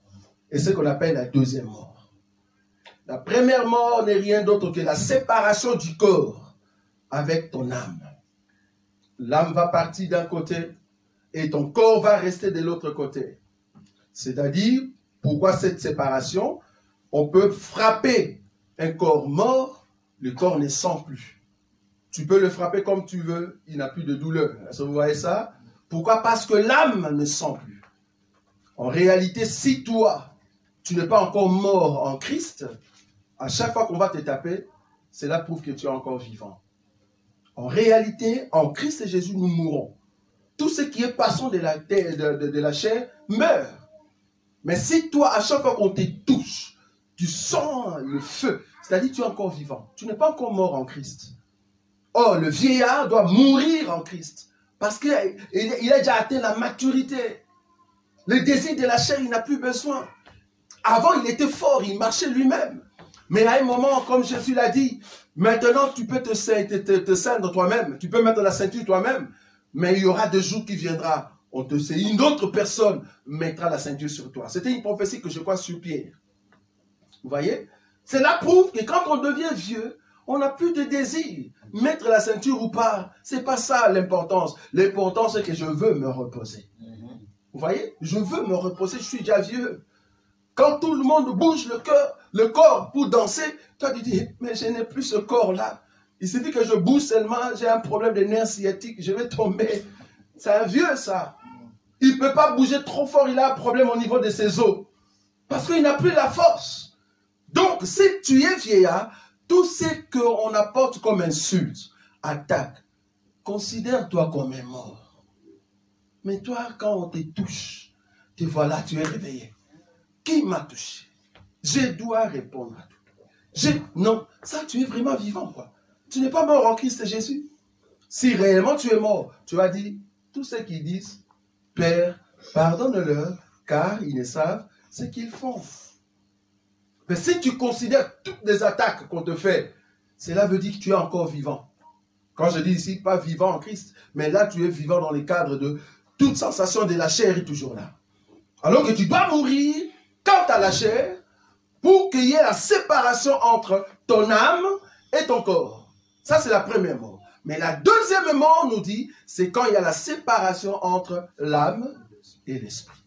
et ce qu'on appelle la deuxième mort. La première mort n'est rien d'autre que la séparation du corps avec ton âme. L'âme va partir d'un côté et ton corps va rester de l'autre côté. C'est-à-dire, pourquoi cette séparation? On peut frapper un corps mort, le corps ne sent plus. Tu peux le frapper comme tu veux, il n'a plus de douleur. Est-ce que vous voyez ça? Pourquoi? Parce que l'âme ne sent plus. En réalité, si toi, tu n'es pas encore mort en Christ, à chaque fois qu'on va te taper, cela prouve que tu es encore vivant. En réalité, en Christ Jésus, nous mourrons. Tout ce qui est passant de la chair meurt. Mais si toi, à chaque fois qu'on te touche, tu sens le feu, c'est-à-dire que tu es encore vivant. Tu n'es pas encore mort en Christ. Or, le vieillard doit mourir en Christ. Parce qu'il a déjà atteint la maturité. Le désir de la chair, il n'a plus besoin. Avant, il était fort, il marchait lui-même. Mais à un moment, comme Jésus l'a dit, maintenant tu peux te ceindre toi-même, tu peux mettre la ceinture toi-même, mais il y aura des jours qui viendra, une autre personne mettra la ceinture sur toi. C'était une prophétie que je crois sur Pierre. Vous voyez? Cela prouve que quand on devient vieux, on n'a plus de désir. Mettre la ceinture ou pas, c'est pas ça l'importance. L'important c'est que je veux me reposer. Vous voyez? Je veux me reposer, je suis déjà vieux. Quand tout le monde bouge le corps pour danser, toi tu dis, mais je n'ai plus ce corps-là. Il suffit que je bouge seulement, j'ai un problème de nerf sciatique, je vais tomber. C'est un vieux ça. Il ne peut pas bouger trop fort, il a un problème au niveau de ses os. Parce qu'il n'a plus la force. Donc, si tu es vieillard, tout ce qu'on apporte comme insulte, attaque, considère-toi comme un mort. Mais toi, quand on te touche, te voilà, tu es réveillé. Qui m'a touché? Je dois répondre à tout. Non, ça tu es vraiment vivant quoi. Tu n'es pas mort en Christ Jésus. Si réellement tu es mort, tu vas dire, tous ceux qui disent, Père, pardonne-leur, car ils ne savent ce qu'ils font. Mais si tu considères toutes les attaques qu'on te fait, cela veut dire que tu es encore vivant. Quand je dis ici, pas vivant en Christ, mais là tu es vivant dans le cadre de toute sensation de la chair est toujours là. Alors que tu dois mourir quant à la chair, pour qu'il y ait la séparation entre ton âme et ton corps. Ça, c'est la première mort. Mais la deuxième mort, nous dit, c'est quand il y a la séparation entre l'âme et l'esprit.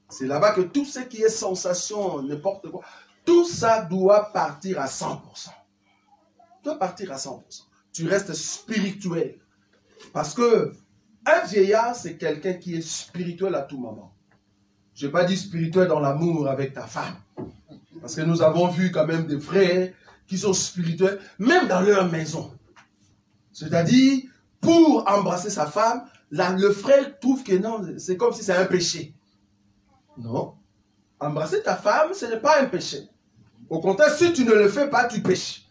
C'est là-bas que tout ce qui est sensation, n'importe quoi, tout ça doit partir à 100%. Doit partir à 100%. Tu restes spirituel. Parce que un vieillard, c'est quelqu'un qui est spirituel à tout moment. Je n'ai pas dit spirituel dans l'amour avec ta femme. Parce que nous avons vu quand même des frères qui sont spirituels, même dans leur maison. C'est-à-dire, pour embrasser sa femme, là, le frère trouve que non, c'est comme si c'est un péché. Non. Embrasser ta femme, ce n'est pas un péché. Au contraire, si tu ne le fais pas, tu pêches.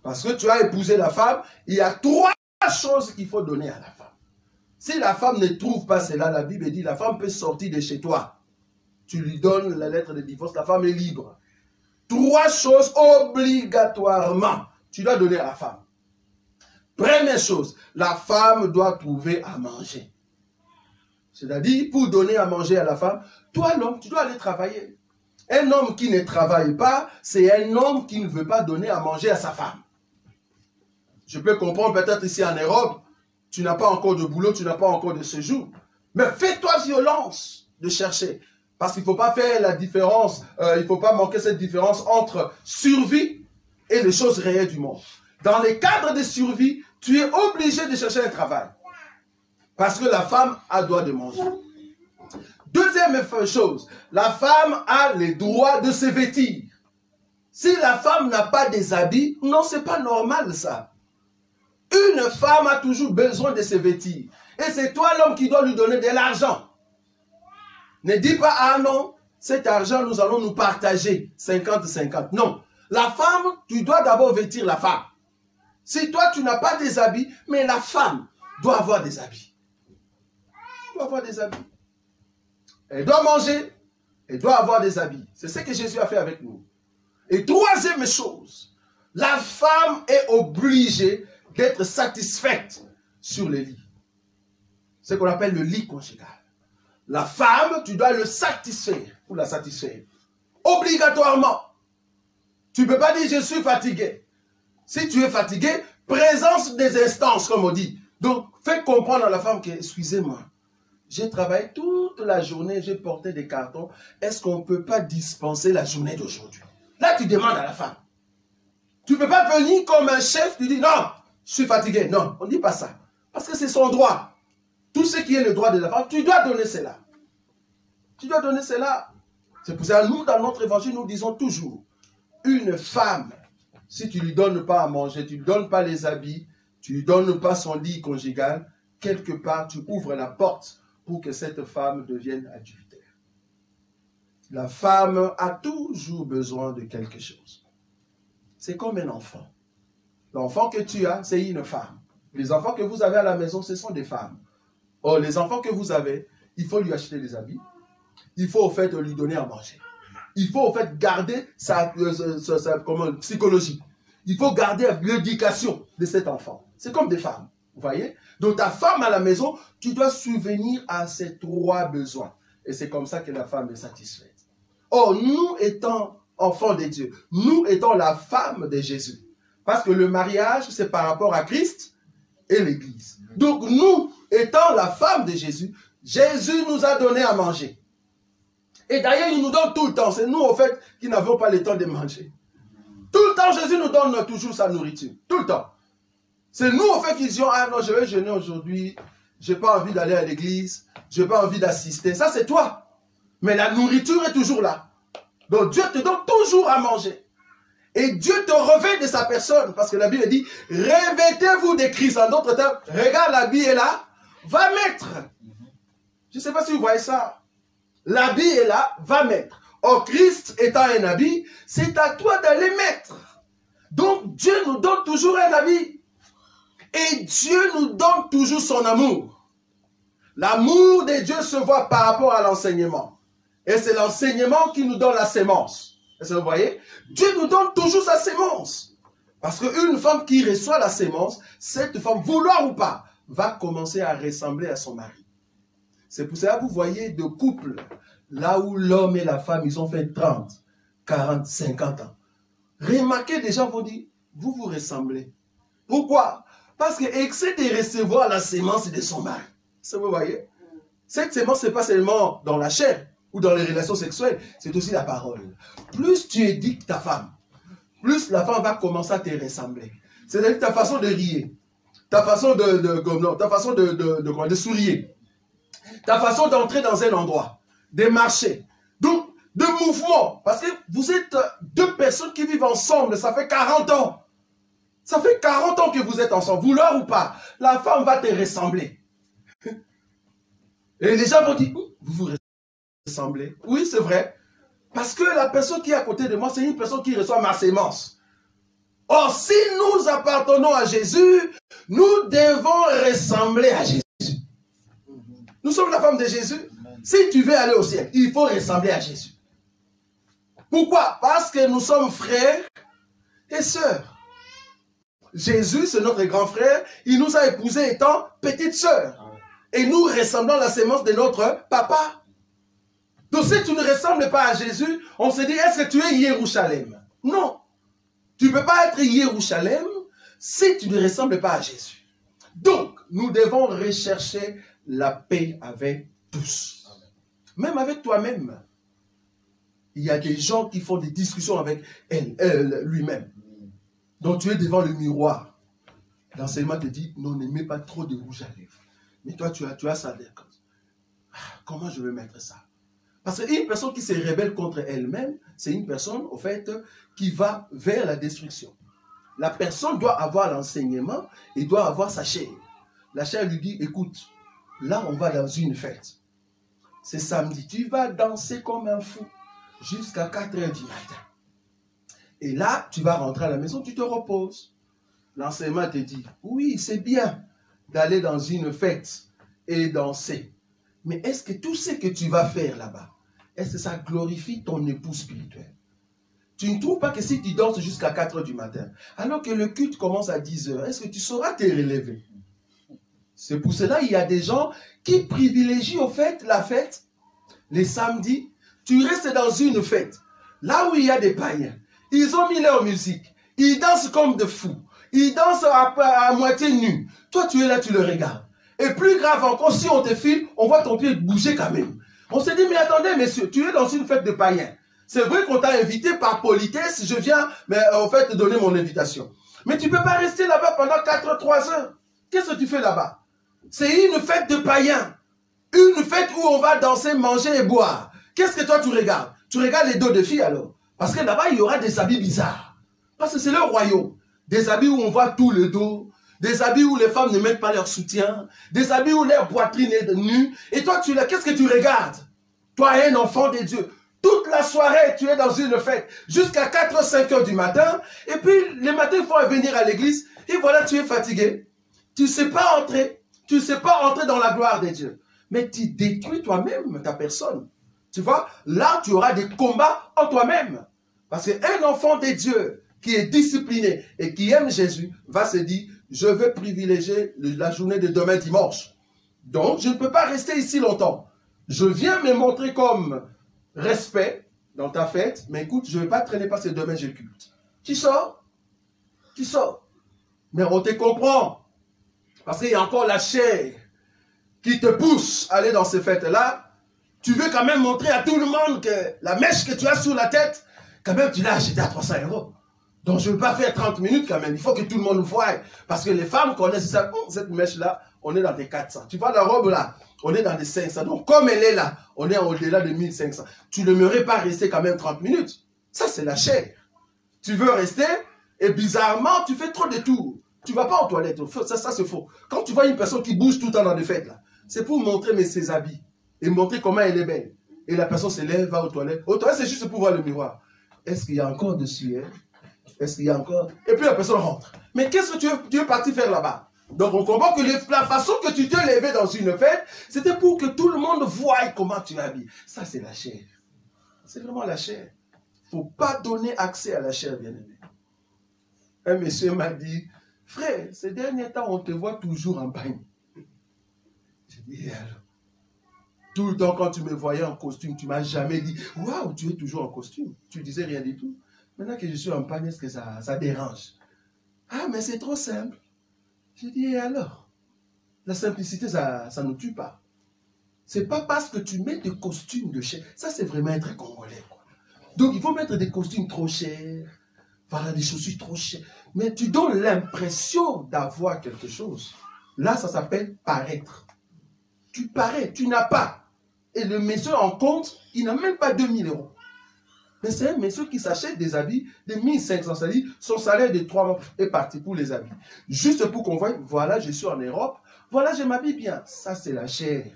Parce que tu as épousé la femme, il y a 3 choses qu'il faut donner à la femme. Si la femme ne trouve pas cela, la Bible dit, la femme peut sortir de chez toi. Tu lui donnes la lettre de divorce, la femme est libre. 3 choses obligatoirement, tu dois donner à la femme. Première chose, la femme doit trouver à manger. C'est-à-dire, pour donner à manger à la femme, toi l'homme, tu dois aller travailler. Un homme qui ne travaille pas, c'est un homme qui ne veut pas donner à manger à sa femme. Je peux comprendre peut-être ici en Europe, tu n'as pas encore de boulot, tu n'as pas encore de séjour. Mais fais-toi violence de chercher. Parce qu'il ne faut pas faire la différence, il ne faut pas manquer cette différence entre survie et les choses réelles du monde. Dans les cadres de survie, tu es obligé de chercher un travail. Parce que la femme a droit de manger. Deuxième chose, la femme a le droit de se vêtir. Si la femme n'a pas des habits, non, c'est pas normal ça. Une femme a toujours besoin de se vêtir. Et c'est toi l'homme qui dois lui donner de l'argent. Ne dis pas, ah non, cet argent, nous allons nous partager 50-50. Non. La femme, tu dois d'abord vêtir la femme. Si toi, tu n'as pas des habits, mais la femme doit avoir des habits. Elle doit avoir des habits. Elle doit manger. Elle doit avoir des habits. C'est ce que Jésus a fait avec nous. Et troisième chose, la femme est obligée d'être satisfaite sur le lit. C'est ce qu'on appelle le lit conjugal. La femme, tu dois le satisfaire ou la satisfaire. Obligatoirement. Tu ne peux pas dire je suis fatigué. Si tu es fatigué, présence des instances, comme on dit. Donc, fais comprendre à la femme que, excusez-moi, j'ai travaillé toute la journée, j'ai porté des cartons. Est-ce qu'on ne peut pas dispenser la journée d'aujourd'hui? Là, tu demandes à la femme. Tu ne peux pas venir comme un chef, tu dis non, je suis fatigué. Non, on ne dit pas ça. Parce que c'est son droit. Tout ce qui est le droit de la femme, tu dois donner cela. Tu dois donner cela. C'est pour ça que nous, dans notre évangile, nous disons toujours, une femme, si tu ne lui donnes pas à manger, tu ne lui donnes pas les habits, tu ne lui donnes pas son lit conjugal, quelque part, tu ouvres la porte pour que cette femme devienne adultère. La femme a toujours besoin de quelque chose. C'est comme un enfant. L'enfant que tu as, c'est une femme. Les enfants que vous avez à la maison, ce sont des femmes. Or, les enfants que vous avez, il faut lui acheter des habits. Il faut au fait lui donner à manger. Il faut au fait garder sa psychologie. Il faut garder l'éducation de cet enfant. C'est comme des femmes, vous voyez. Donc ta femme à la maison, tu dois subvenir à ces trois besoins. Et c'est comme ça que la femme est satisfaite. Or, nous étant enfants de Dieu, nous étant la femme de Jésus. Parce que le mariage, c'est par rapport à Christ et l'Église. Donc nous, étant la femme de Jésus, Jésus nous a donné à manger. Et d'ailleurs, il nous donne tout le temps. C'est nous, au fait, qui n'avons pas le temps de manger. Tout le temps, Jésus nous donne toujours sa nourriture. Tout le temps. C'est nous, au fait, qui disons, ah non, je vais jeûner aujourd'hui. Je n'ai pas envie d'aller à l'église. Je n'ai pas envie d'assister. Ça, c'est toi. Mais la nourriture est toujours là. Donc, Dieu te donne toujours à manger. Et Dieu te revêt de sa personne. Parce que la Bible dit, revêtez-vous de Christ. En d'autres termes, regarde, l'habit est là. Va mettre. Je ne sais pas si vous voyez ça. L'habit est là, va mettre. Or, Christ étant un habit, c'est à toi d'aller mettre. Donc, Dieu nous donne toujours un habit. Et Dieu nous donne toujours son amour. L'amour de Dieu se voit par rapport à l'enseignement. Et c'est l'enseignement qui nous donne la sémence. Est-ce que vous voyez? Dieu nous donne toujours sa sémence. Parce qu'une femme qui reçoit la sémence, cette femme, vouloir ou pas, va commencer à ressembler à son mari. C'est pour ça que vous voyez de couples, là où l'homme et la femme, ils ont fait 30, 40, 50 ans. Remarquez, des gens vont dire, vous vous ressemblez. Pourquoi? Parce que excès de recevoir la sémence de son mari. Ça, vous voyez? Cette sémence, ce n'est pas seulement dans la chair ou dans les relations sexuelles, c'est aussi la parole. Plus tu éduques ta femme, plus la femme va commencer à te ressembler. C'est-à-dire ta façon de rire, ta façon de sourire, ta façon d'entrer dans un endroit, de marcher, donc de mouvement. Parce que vous êtes deux personnes qui vivent ensemble, ça fait 40 ans. Ça fait 40 ans que vous êtes ensemble, vouloir ou pas, la femme va te ressembler. Et les gens vont dire, vous vous ressemblez. Oui, c'est vrai. Parce que la personne qui est à côté de moi, c'est une personne qui reçoit ma sémence. Or, si nous appartenons à Jésus, nous devons ressembler à Jésus. Nous sommes la femme de Jésus. Si tu veux aller au ciel, il faut ressembler à Jésus. Pourquoi? Parce que nous sommes frères et sœurs. Jésus, c'est notre grand frère. Il nous a épousés étant petite sœur. Et nous ressemblons à la sémence de notre papa. Donc si tu ne ressembles pas à Jésus, on se dit, est-ce que tu es Jérusalem? Non. Tu ne peux pas être Jérusalem si tu ne ressembles pas à Jésus. Donc, nous devons rechercher la paix avec tous. Même avec toi-même. Il y a des gens qui font des discussions avec lui-même. Donc tu es devant le miroir. L'enseignement te dit, non, ne mets pas trop de rouge à lèvres. Mais toi, tu as ça. Comment je vais mettre ça? Parce qu'une personne qui se rebelle contre elle-même, c'est une personne, au fait, qui va vers la destruction. La personne doit avoir l'enseignement et doit avoir sa chair. La chair lui dit, écoute, là, on va dans une fête. C'est samedi. Tu vas danser comme un fou jusqu'à 4 h du matin. Et là, tu vas rentrer à la maison, tu te reposes. L'enseignement te dit, oui, c'est bien d'aller dans une fête et danser. Mais est-ce que tout ce que tu vas faire là-bas, est-ce que ça glorifie ton époux spirituel? Tu ne trouves pas que si tu danses jusqu'à 4 h du matin, alors que le culte commence à 10 h, est-ce que tu sauras te relever? C'est pour cela qu'il y a des gens qui privilégient au fait la fête, les samedis. Tu restes dans une fête, là où il y a des païens. Ils ont mis leur musique. Ils dansent comme des fous. Ils dansent à moitié nus. Toi, tu es là, tu le regardes. Et plus grave encore, si on te filme, on voit ton pied bouger quand même. On se dit, mais attendez, messieurs, tu es dans une fête de païens. C'est vrai qu'on t'a invité par politesse, je viens, mais en fait, te donner mon invitation. Mais tu ne peux pas rester là-bas pendant 3 heures. Qu'est-ce que tu fais là-bas? C'est une fête de païens. Une fête où on va danser, manger et boire. Qu'est-ce que toi tu regardes? Tu regardes les dos de filles alors. Parce que là-bas, il y aura des habits bizarres. Parce que c'est le royaume. Des habits où on voit tout le dos. Des habits où les femmes ne mettent pas leur soutien. Des habits où leur poitrine est nue. Et toi, qu'est-ce que tu regardes? Toi, un enfant de Dieu. Toute la soirée, tu es dans une fête. Jusqu'à 4 5 h du matin. Et puis, le matin, il faut venir à l'église. Et voilà, tu es fatigué. Tu ne sais pas entrer. Tu ne sais pas entrer dans la gloire de Dieu. Mais tu détruis toi-même ta personne. Tu vois, là, tu auras des combats en toi-même. Parce qu'un enfant de Dieu qui est discipliné et qui aime Jésus va se dire, je veux privilégier la journée de demain dimanche. Donc, je ne peux pas rester ici longtemps. Je viens me montrer comme respect dans ta fête, mais écoute, je ne vais pas traîner parce que demain j'ai culte. Tu sors. Tu sors. Mais on te comprend. Parce qu'il y a encore la chair qui te pousse à aller dans ces fêtes-là. Tu veux quand même montrer à tout le monde que la mèche que tu as sur la tête, quand même tu l'as achetée à 300 €. Donc je ne veux pas faire 30 minutes quand même. Il faut que tout le monde voie. Parce que les femmes connaissent ça. Cette mèche-là, on est dans des 400. Tu vois la robe là, on est dans des 500. Donc comme elle est là, on est au-delà de 1500. Tu n'aimerais pas rester quand même 30 minutes. Ça c'est la chair. Tu veux rester et bizarrement, tu fais trop de tours. Tu ne vas pas aux toilettes. Ça c'est faux. Quand tu vois une personne qui bouge tout le temps dans des fêtes là, c'est pour montrer ses habits. Et montrer comment elle est belle. Et la personne se lève, va aux toilettes. Aux toilettes, c'est juste pour voir le miroir. Est-ce qu'il y a encore de sueur? Est-ce qu'il y a encore... Et puis la personne rentre. Mais qu'est-ce que tu es parti faire là-bas? Donc on comprend que la façon que tu t'es levé dans une fête, c'était pour que tout le monde voie comment tu es habillé. Ça, c'est la chair. C'est vraiment la chair. Il ne faut pas donner accès à la chair, bien-aimé. Un monsieur m'a dit, frère, ces derniers temps, on te voit toujours en bagne. J'ai dit, alors? Tout le temps, quand tu me voyais en costume, tu ne m'as jamais dit « Waouh, tu es toujours en costume. » Tu ne disais rien du tout. Maintenant que je suis en panne, est-ce que ça dérange? Ah, mais c'est trop simple. J'ai dit « Et alors? La simplicité, ça ne tue pas. Ce n'est pas parce que tu mets des costumes de chair. Ça, c'est vraiment être congolais. Quoi. Donc, il faut mettre des costumes trop chers. Voilà, des chaussures trop chères. Mais tu donnes l'impression d'avoir quelque chose. Là, ça s'appelle paraître. Tu parais, tu n'as pas. Et le monsieur en compte, il n'a même pas 2000 €. Mais c'est un monsieur qui s'achète des habits de 1500, c'est-à-dire son salaire de 3 mois est parti pour les habits. Juste pour qu'on voie, voilà, je suis en Europe, voilà, je m'habille bien. Ça, c'est la chair.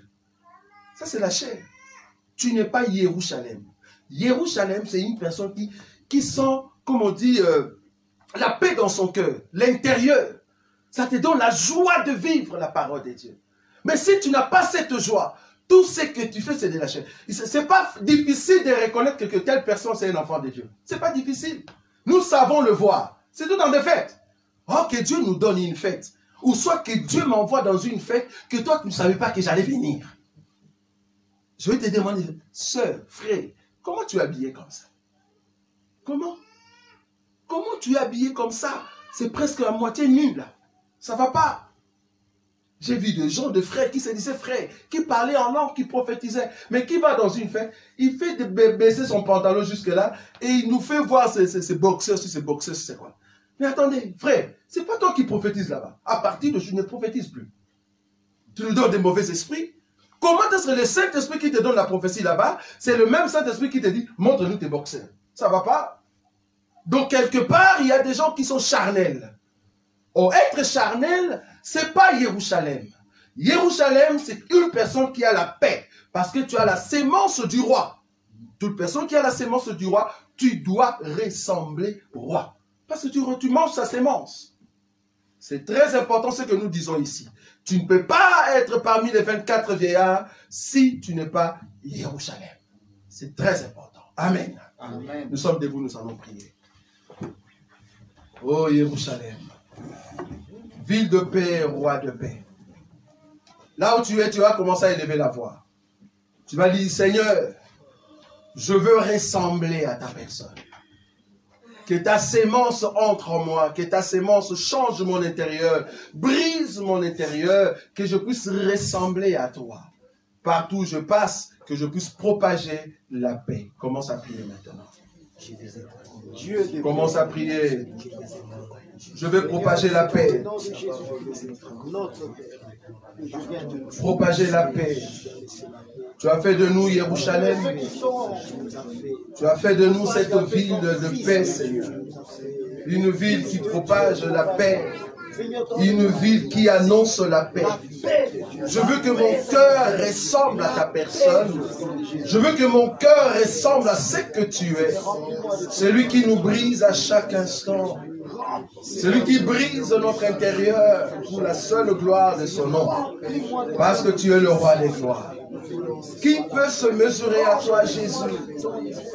Ça, c'est la chair. Tu n'es pas Jérusalem. Jérusalem, c'est une personne qui sent, comme on dit, la paix dans son cœur, l'intérieur. Ça te donne la joie de vivre la parole de Dieu. Mais si tu n'as pas cette joie, tout ce que tu fais, c'est de la chair. Ce n'est pas difficile de reconnaître que telle personne, c'est un enfant de Dieu. Ce n'est pas difficile. Nous savons le voir. C'est tout dans des fêtes. Oh, que Dieu nous donne une fête. Ou soit que Dieu m'envoie dans une fête que toi, tu ne savais pas que j'allais venir. Je vais te demander, sœur, frère, comment tu es habillé comme ça? Comment? Comment tu es habillé comme ça? C'est presque à moitié nu là. Ça ne va pas. J'ai vu des gens, de frères qui se disaient frères, qui parlaient en langue, qui prophétisaient, mais qui va dans une fête, il fait baisser son pantalon jusque là, et il nous fait voir ces boxeurs, c'est quoi? Mais attendez, frère, c'est pas toi qui prophétises là-bas. À partir de je ne prophétise plus. Tu nous donnes des mauvais esprits. Comment est-ce que le Saint-Esprit qui te donne la prophétie là-bas, c'est le même Saint-Esprit qui te dit, montre-nous tes boxeurs. Ça va pas? Donc quelque part, il y a des gens qui sont charnels. Or, être charnel, c'est pas Jérusalem. Jérusalem, c'est une personne qui a la paix. Parce que tu as la sémence du roi. Toute personne qui a la sémence du roi, tu dois ressembler au roi. Parce que tu manges sa sémence. C'est très important ce que nous disons ici. Tu ne peux pas être parmi les 24 vieillards si tu n'es pas Jérusalem. C'est très important. Amen. Amen. Nous sommes debout, nous allons prier. Oh Jérusalem. Ville de paix, roi de paix. Là où tu es, tu vas commencer à élever la voix. Tu vas dire, Seigneur, je veux ressembler à ta personne. Que ta sémence entre en moi, que ta sémence change mon intérieur, brise mon intérieur, que je puisse ressembler à toi. Partout où je passe, que je puisse propager la paix. Commence à prier maintenant. Commence à prier. Je vais propager la paix. Propager la paix. Tu as fait de nous Jérusalem. Tu as fait de nous cette ville de paix, Seigneur. Une ville qui propage la paix. Une ville qui annonce la paix. Je veux que mon cœur ressemble à ta personne. Je veux que mon cœur ressemble à ce que tu es. Celui qui nous brise à chaque instant. Celui qui brise notre intérieur pour la seule gloire de son nom. Parce que tu es le roi des gloires. Qui peut se mesurer à toi, Jésus?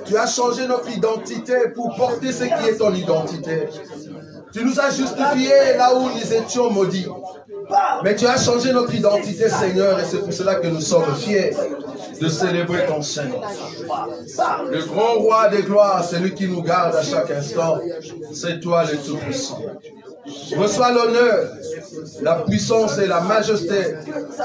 Tu as changé notre identité pour porter ce qui est ton identité. Tu nous as justifiés là où nous étions maudits. Mais tu as changé notre identité, Seigneur, et c'est pour cela que nous sommes fiers de célébrer ton Seigneur. Le grand roi des gloires, c'est lui qui nous garde à chaque instant. C'est toi le Tout-Puissant. Reçois l'honneur, la puissance et la majesté,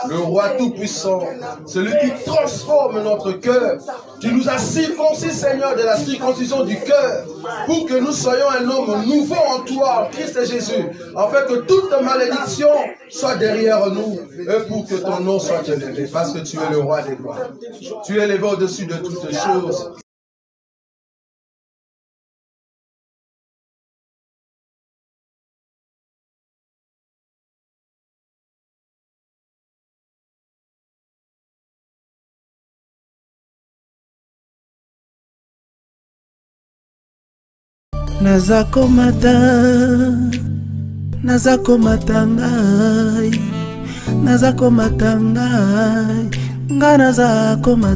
le roi tout-puissant, celui qui transforme notre cœur. Tu nous as circoncis, Seigneur, de la circoncision du cœur, pour que nous soyons un homme nouveau en toi, en Christ Jésus, afin que toute malédiction soit derrière nous, et pour que ton nom soit élevé, parce que tu es le roi des gloires. Tu es élevé au-dessus de toutes choses. Nazakomata ngai, nga nazakomata.